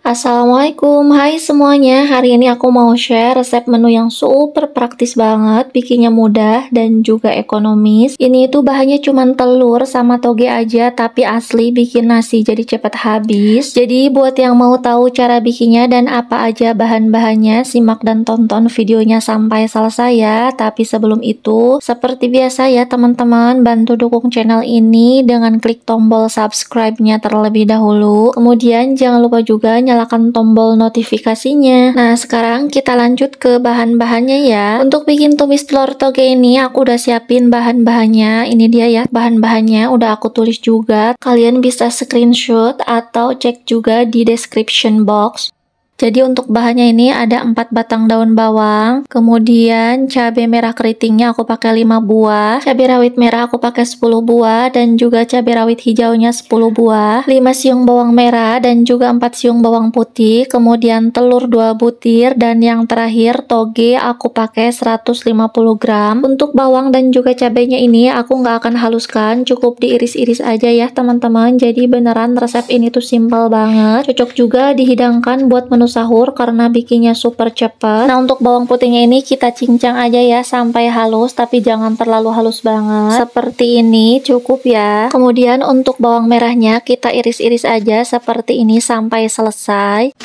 Assalamualaikum, hai semuanya. Hari ini aku mau share resep menu yang super praktis banget, bikinnya mudah dan juga ekonomis. Ini tuh bahannya cuma telur sama toge aja, tapi asli bikin nasi jadi cepat habis. Jadi buat yang mau tahu cara bikinnya dan apa aja bahan-bahannya, simak dan tonton videonya sampai selesai ya. Tapi sebelum itu, seperti biasa ya teman-teman, bantu dukung channel ini dengan klik tombol subscribe-nya terlebih dahulu. Kemudian jangan lupa juga nyalakan tombol notifikasinya. Nah, sekarang kita lanjut ke bahan-bahannya ya. Untuk bikin tumis telur toge ini aku udah siapin bahan-bahannya. Ini dia ya, bahan-bahannya udah aku tulis juga. Kalian bisa screenshot atau cek juga di description box. Jadi untuk bahannya ini ada 4 batang daun bawang, kemudian cabai merah keritingnya aku pakai 5 buah, cabai rawit merah aku pakai 10 buah, dan juga cabai rawit hijaunya 10 buah, 5 siung bawang merah, dan juga 4 siung bawang putih, kemudian telur 2 butir, dan yang terakhir toge aku pakai 150 gram. Untuk bawang dan juga cabainya ini aku nggak akan haluskan, cukup diiris-iris aja ya teman-teman. Jadi beneran resep ini tuh simple banget, cocok juga dihidangkan buat menu sahur karena bikinnya super cepet. Nah, untuk bawang putihnya ini kita cincang aja ya sampai halus, tapi jangan terlalu halus banget. Seperti ini cukup ya. Kemudian untuk bawang merahnya kita iris-iris aja seperti ini sampai selesai.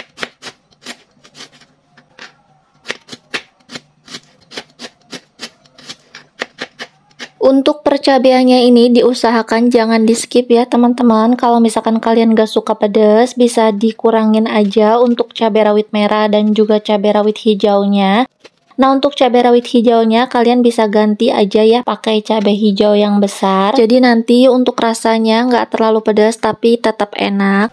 Untuk percabeannya ini diusahakan jangan di skip ya teman-teman. Kalau misalkan kalian gak suka pedas, bisa dikurangin aja untuk cabai rawit merah dan juga cabai rawit hijaunya. Nah, untuk cabai rawit hijaunya kalian bisa ganti aja ya pakai cabai hijau yang besar. Jadi nanti untuk rasanya nggak terlalu pedas tapi tetap enak.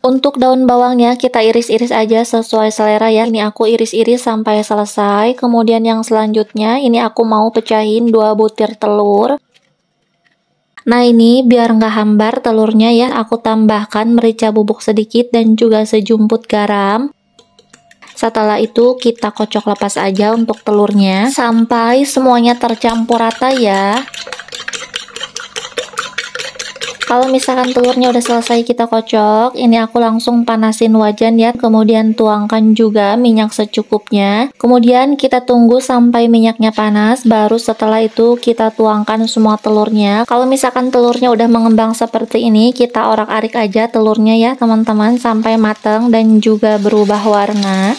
Untuk daun bawangnya kita iris-iris aja sesuai selera ya. Ini aku iris-iris sampai selesai. Kemudian yang selanjutnya ini aku mau pecahin 2 butir telur. Nah, ini biar nggak hambar telurnya ya, aku tambahkan merica bubuk sedikit dan juga sejumput garam. Setelah itu kita kocok lepas aja untuk telurnya sampai semuanya tercampur rata ya. Kalau misalkan telurnya udah selesai kita kocok, ini aku langsung panasin wajan ya, kemudian tuangkan juga minyak secukupnya. Kemudian kita tunggu sampai minyaknya panas, baru setelah itu kita tuangkan semua telurnya. Kalau misalkan telurnya udah mengembang seperti ini, kita orak-arik aja telurnya ya teman-teman sampai matang dan juga berubah warna.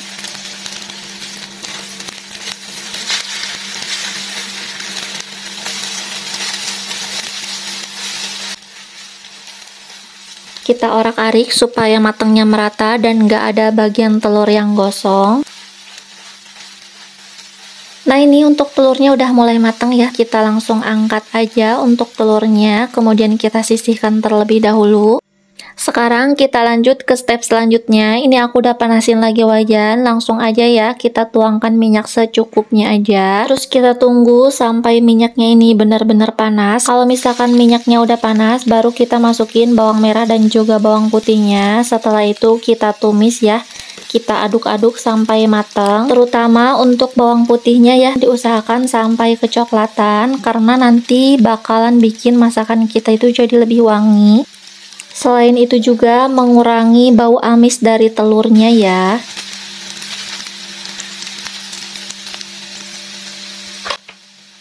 Kita orak-arik supaya matangnya merata dan nggak ada bagian telur yang gosong. Nah, ini untuk telurnya udah mulai matang ya, kita langsung angkat aja untuk telurnya, kemudian kita sisihkan terlebih dahulu. Sekarang kita lanjut ke step selanjutnya. Ini aku udah panasin lagi wajan, langsung aja ya kita tuangkan minyak secukupnya aja. Terus kita tunggu sampai minyaknya ini benar-benar panas. Kalau misalkan minyaknya udah panas, baru kita masukin bawang merah dan juga bawang putihnya. Setelah itu kita tumis ya. Kita aduk-aduk sampai matang. Terutama untuk bawang putihnya ya, diusahakan sampai kecoklatan karena nanti bakalan bikin masakan kita itu jadi lebih wangi. Selain itu juga mengurangi bau amis dari telurnya ya.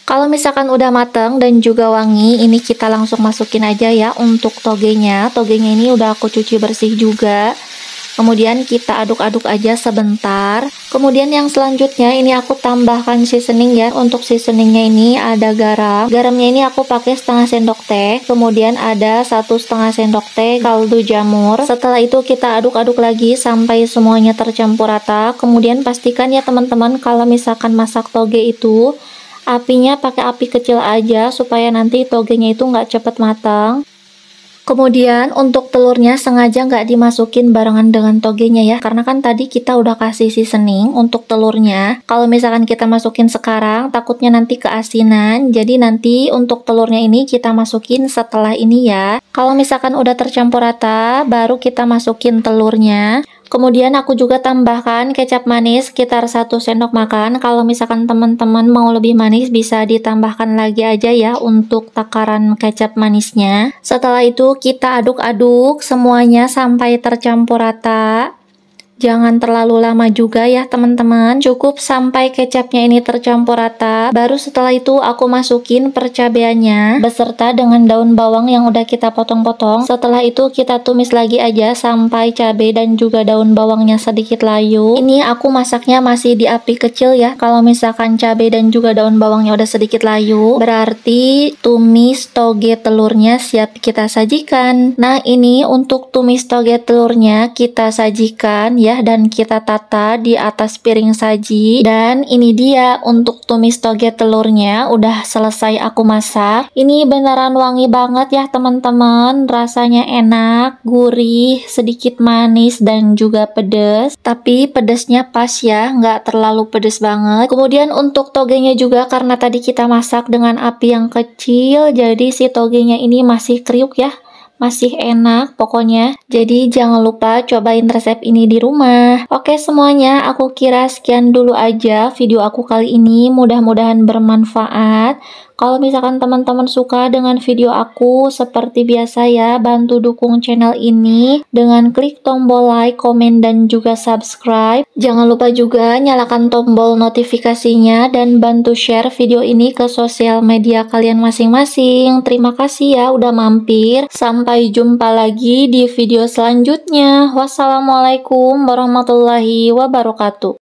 Kalau misalkan udah matang dan juga wangi, ini kita langsung masukin aja ya untuk togenya. Togenya ini udah aku cuci bersih juga. Kemudian kita aduk-aduk aja sebentar. Kemudian yang selanjutnya ini aku tambahkan seasoning ya. Untuk seasoningnya ini ada garam. Garamnya ini aku pakai setengah sendok teh. Kemudian ada 1,5 sendok teh kaldu jamur. Setelah itu kita aduk-aduk lagi sampai semuanya tercampur rata. Kemudian pastikan ya teman-teman kalau misalkan masak toge itu apinya pakai api kecil aja supaya nanti togenya itu nggak cepet matang. Kemudian untuk telurnya sengaja nggak dimasukin barengan dengan togenya ya, karena kan tadi kita udah kasih seasoning untuk telurnya. Kalau misalkan kita masukin sekarang takutnya nanti keasinan, jadi nanti untuk telurnya ini kita masukin setelah ini ya. Kalau misalkan udah tercampur rata, baru kita masukin telurnya. Kemudian aku juga tambahkan kecap manis sekitar 1 sendok makan. Kalau misalkan teman-teman mau lebih manis bisa ditambahkan lagi aja ya untuk takaran kecap manisnya. Setelah itu kita aduk-aduk semuanya sampai tercampur rata. Jangan terlalu lama juga ya teman-teman, cukup sampai kecapnya ini tercampur rata. Baru setelah itu aku masukin percabeannya beserta dengan daun bawang yang udah kita potong-potong. Setelah itu kita tumis lagi aja sampai cabai dan juga daun bawangnya sedikit layu. Ini aku masaknya masih di api kecil ya. Kalau misalkan cabai dan juga daun bawangnya udah sedikit layu, berarti tumis toge telurnya siap kita sajikan. Nah, ini untuk tumis toge telurnya kita sajikan ya, dan kita tata di atas piring saji. Dan ini dia untuk tumis toge telurnya udah selesai aku masak. Ini beneran wangi banget ya teman-teman, rasanya enak, gurih, sedikit manis dan juga pedas, tapi pedasnya pas ya, nggak terlalu pedas banget. Kemudian untuk togenya juga karena tadi kita masak dengan api yang kecil, jadi si togenya ini masih kriuk ya, masih enak pokoknya. Jadi jangan lupa cobain resep ini di rumah. Oke semuanya, aku kira sekian dulu aja video aku kali ini, mudah-mudahan bermanfaat. Kalau misalkan teman-teman suka dengan video aku, seperti biasa ya, bantu dukung channel ini dengan klik tombol like, komen, dan juga subscribe. Jangan lupa juga nyalakan tombol notifikasinya dan bantu share video ini ke sosial media kalian masing-masing. Terima kasih ya udah mampir. Sampai jumpa lagi di video selanjutnya. Wassalamualaikum warahmatullahi wabarakatuh.